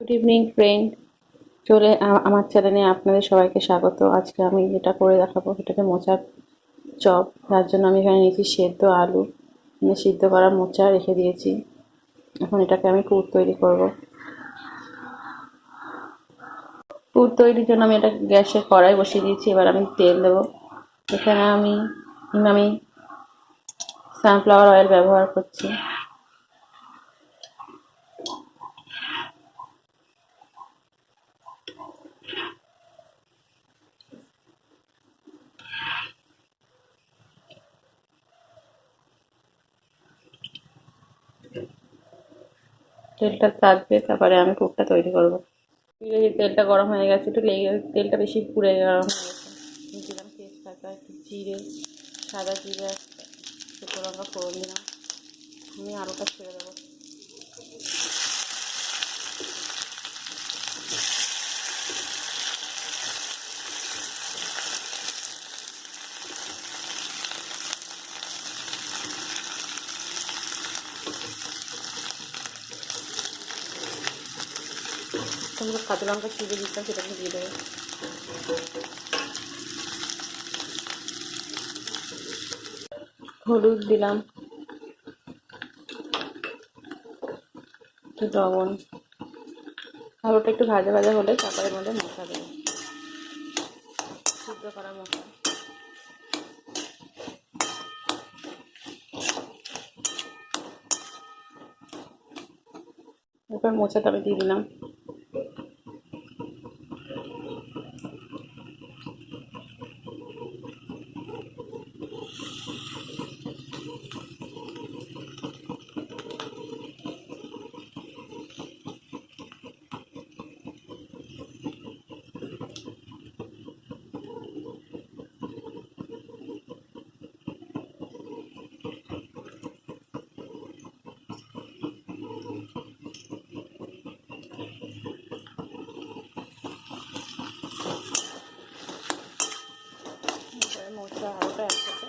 Good evening friend, চলে আমার চ্যানেলে আপনাদের সবাইকে স্বাগত। আজকে আমি যেটা করে দেখাবো সেটাকে মোচার চপ। তার জন্য আমি এখানে নিয়েছি সেদ্ধ আলু, সিদ্ধ করা মোচা রেখে দিয়েছি। এখন এটাকে আমি পুর তৈরি করব। পুর তৈরির জন্য আমি এটা গ্যাসে কড়াই বসিয়ে দিয়েছি। এবার আমি তেল দেবো। এখানে আমি আমি সানফ্লাওয়ার অয়েল ব্যবহার করছি। তেলটা তাপবে, তারপরে আমি পুরটা তৈরি করব। তেলটা গরম হয়ে গেছে, একটু লেগে তেলটা বেশি পুড়ে গরম হয়ে গেছে। দিলাম তেজপাতা, একটু জিরে, সাদা জিরে, শুকনো লঙ্কা ফোড়ন দিলাম। আমি আলুটা ছেড়ে দেবো। তোমরা কাঁচা লঙ্কা ছিঁড়ে দিতাম, সেটাকে দিয়ে দেবো। হলুদ দিলাম, একটু লবণ। আলুটা একটু ভাজা ভাজা হলে তারপরে মধ্যে মশলা দেবো, সিদ্ধ করা মশলা। এরপর মোচাটা আমি দিয়ে দিলাম। মোচা আলুটা একসাথে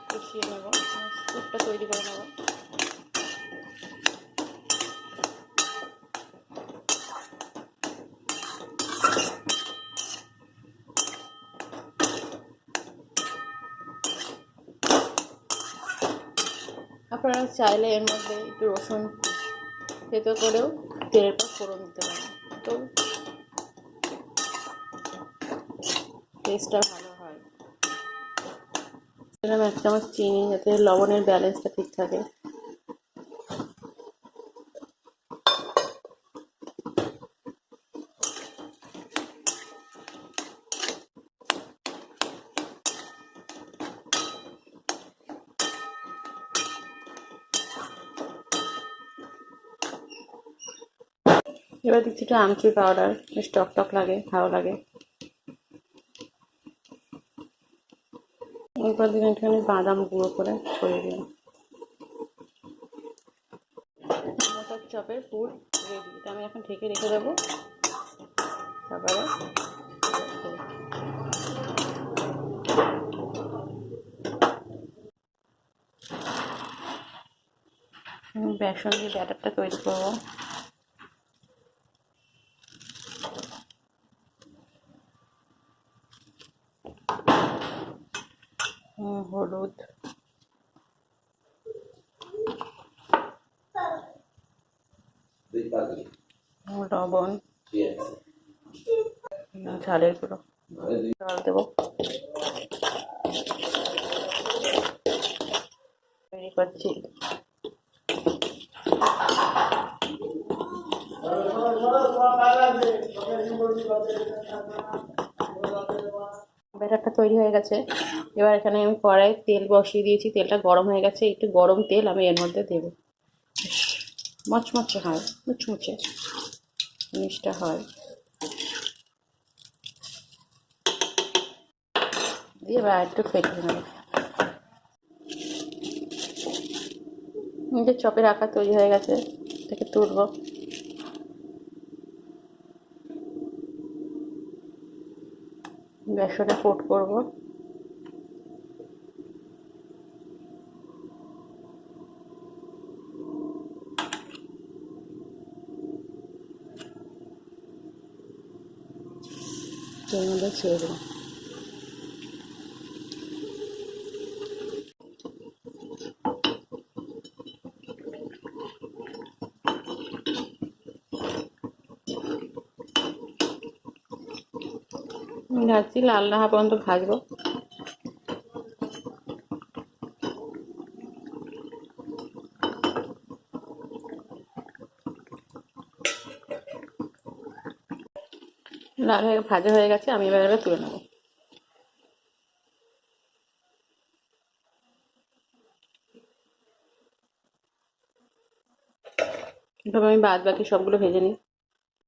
কষিয়ে নেবো, স্যুপটা তৈরি করে নেবো। আপনারা চাইলে এর মধ্যে একটু রসুন থেতো করেও তেলের পর ফোড়ন দিতে পারেন, তো টেস্টটা ভালো হয়। দিলাম 1 চামচ চিনি, যাতে লবণের ব্যালেন্সটা ঠিক থাকে। এবার দিচ্ছি একটু আমচুর পাউডার, বেশ টক টক লাগে, ভালো লাগে। এরপর দিন একটুখানি বাদাম গুঁড়ো করে ছড়িয়ে দিলাম। মোচার চপের পুর রেডি। এটা আমি এখন ঢেকে রেখে দেবো, তারপরে বেসন দিয়ে ব্যাটারটা তৈরি করবো। হলুদ, লবণ, ঝালের গুঁড়ো, জল দেবো। তৈরি করছি। ব্যাটারটা তৈরি হয়ে গেছে। এবার এখানে আমি কড়াইয়ে তেল বসিয়ে দিয়েছি, তেলটা গরম হয়ে গেছে। একটু গরম তেল আমি এর মধ্যে দেবো। মচমচে হয়, মুচমুচে জিনিসটা হয়। দিয়ে এবার একটু ফেটিয়ে নেব। চপের আকার তৈরি হয়ে গেছে, এটাকে তুলবো। বেসনে কোট করবো। এর মধ্যে ছেড়ে দেবো। ভাজছি, লাল না হওয়া পর্যন্ত ভাজবো। লাল হয়ে ভাজা হয়ে গেছে, আমি এবার তুলে নেবো। এভাবে আমি বাদ বাকি সবগুলো ভেজে নিই।